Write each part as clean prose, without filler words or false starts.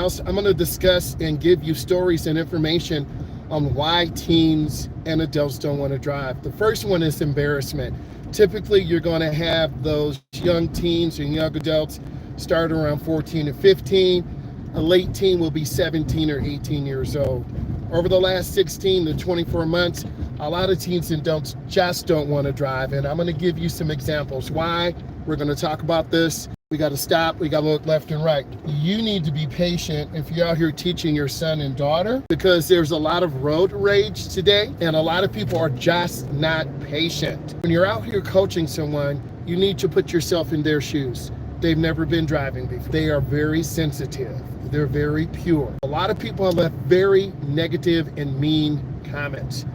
Myles. I'm going to discuss and give you stories and information on why teens and adults don't want to drive. The first one is embarrassment. Typically, you're going to have those young teens and young adults start around 14 or 15. A late teen will be 17 or 18 years old. Over the last 16 to 24 months, a lot of teens and adults just don't want to drive. And I'm going to give you some examples why. We're going to talk about this. We got to stop. We got to look left and right. You need to be patient if you're out here teaching your son and daughter, because there's a lot of road rage today and a lot of people are just not patient. When you're out here coaching someone, you need to put yourself in their shoes. They've never been driving before. They are very sensitive. They're very pure. A lot of people have left very negative and mean comments.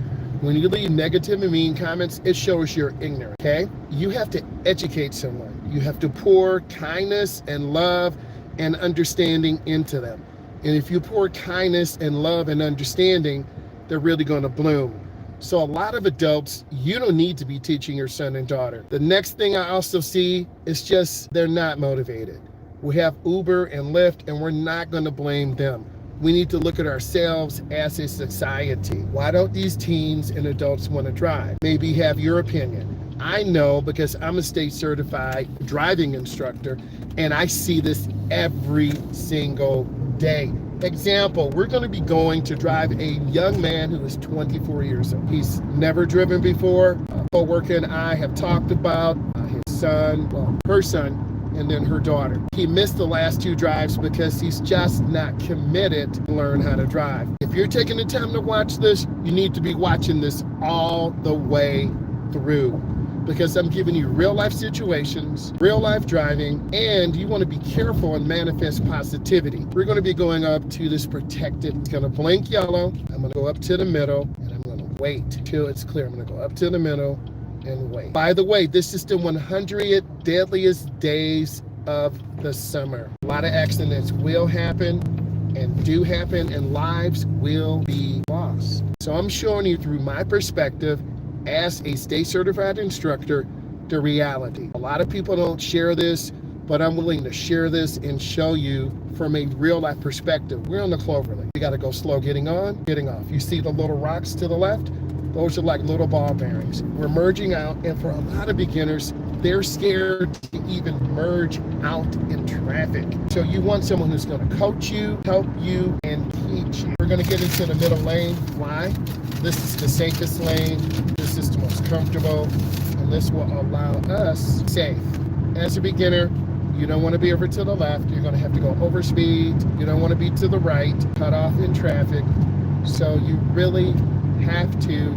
When you leave negative and mean comments, it shows you're ignorant, okay? You have to educate someone. You have to pour kindness and love and understanding into them. And if you pour kindness and love and understanding, they're really going to bloom. So a lot of adults, you don't need to be teaching your son and daughter. The next thing I also see is just they're not motivated. We have Uber and Lyft, and we're not going to blame them. We need to look at ourselves as a society. Why don't these teens and adults want to drive? Maybe have your opinion. I know because I'm a state certified driving instructor, and I see this every single day. Example, we're going to be going to drive a young man who is 24 years old. He's never driven before. A coworker and I have talked about his son, well, her son, and then her daughter. He missed the last 2 drives because he's just not committed to learn how to drive. If you're taking the time to watch this, you need to be watching this all the way through, because I'm giving you real life situations, real life driving, and you want to be careful and manifest positivity. We're going to be going up to this protected, it's going to blink yellow. I'm going to go up to the middle and I'm going to wait till it's clear. I'm going to go up to the middle and wait. By the way, this is the 100 deadliest days of the summer. A lot of accidents will happen and do happen, and lives will be lost. So I'm showing you through my perspective as a state certified instructor, the reality. A lot of people don't share this, but I'm willing to share this and show you from a real life perspective. We're on the Cloverleaf. You got to go slow getting on, getting off. You see the little rocks to the left? Those are like little ball bearings. We're merging out, and for a lot of beginners, they're scared to even merge out in traffic. So you want someone who's going to coach you, help you, and teach you. We're going to get into the middle lane. Why? This is the safest lane. This is the most comfortable, and this will allow us safe. As a beginner, you don't want to be over to the left. You're going to have to go over speed. You don't want to be to the right, cut off in traffic. So you really have to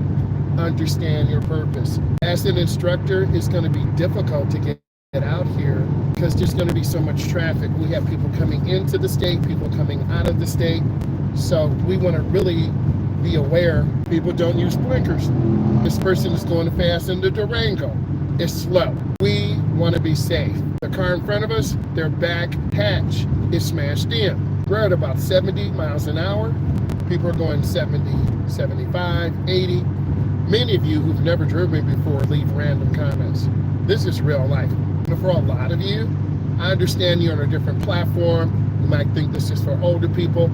understand your purpose. As an instructor, it's going to be difficult to get out here because there's going to be so much traffic. We have people coming into the state, people coming out of the state. So we want to really be aware people don't use blinkers. This person is going fast in the Durango. It's slow. We want to be safe. The car in front of us, their back hatch is smashed in. We're at about 70 miles an hour. People are going 70, 75, 80. Many of you who've never driven before leave random comments. This is real life. And for a lot of you, I understand you're on a different platform. You might think this is for older people.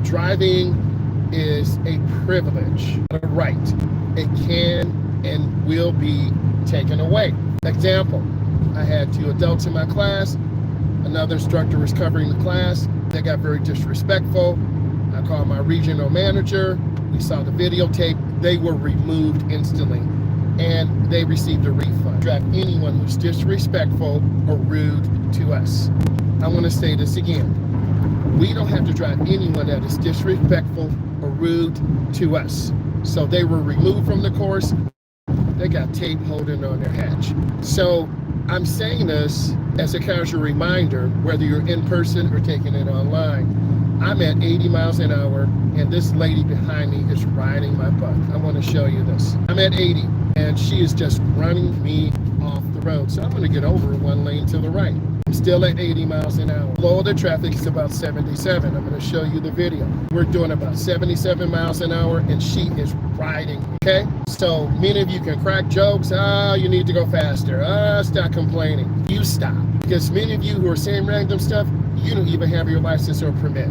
Driving is a privilege, a right. It can and will be taken away. Example, I had 2 adults in my class. Another instructor was covering the class. They got very disrespectful. I called my regional manager. We saw the videotape. They were removed instantly, and they received a refund. Drive anyone who's disrespectful or rude to us. I want to say this again. We don't have to drive anyone that is disrespectful or rude to us. So they were removed from the course. They got tape holding on their hatch. So I'm saying this as a casual reminder, whether you're in person or taking it online. I'm at 80 miles an hour, and this lady behind me is riding my butt. I want to show you this. I'm at 80, and she is just running me off the road. So I'm going to get over 1 lane to the right. I'm still at 80 miles an hour. Flow of the traffic is about 77. I'm going to show you the video. We're doing about 77 miles an hour, and she is riding, okay? So many of you can crack jokes. You need to go faster. Stop complaining. You stop. Because many of you who are saying random stuff, you don't even have your license or permit.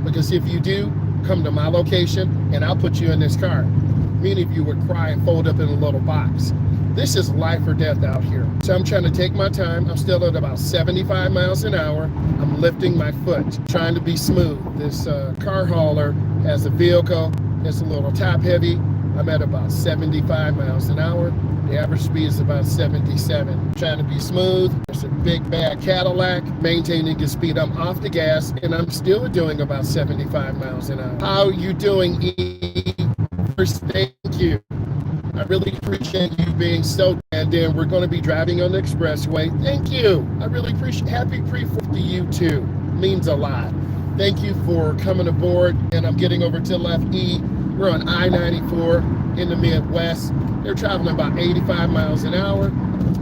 Because if you do, come to my location, and I'll put you in this car. Many of you would cry and fold up in a little box. This is life or death out here. So I'm trying to take my time. I'm still at about 75 miles an hour. I'm lifting my foot, trying to be smooth. This car hauler has a vehicle. It's a little top heavy. I'm at about 75 miles an hour. The average speed is about 77. Trying to be smooth. There's a big bad Cadillac. Maintaining the speed. I'm off the gas, and I'm still doing about 75 miles an hour. How are you doing, E? First, thank you. I really appreciate you being so, and then we're going to be driving on the expressway. Thank you. I really appreciate, happy pre-4th to you too. Means a lot. Thank you for coming aboard, and I'm getting over to left E. We're on I-94 in the Midwest. They're traveling about 85 miles an hour.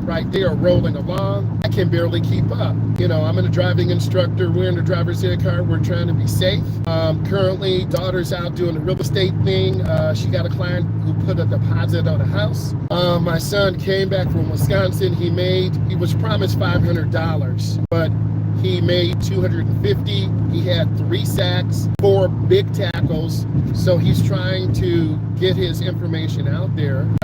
Right there, rolling along. I can barely keep up. You know, I'm a driving instructor. We're in the driver's ed car. We're trying to be safe. Currently, daughter's out doing a real estate thing. She got a client who put a deposit on a house. My son came back from Wisconsin. He was promised $500, but he made $250. He had 3 sacks, 4 big tackles. So he's trying to get his information out there. I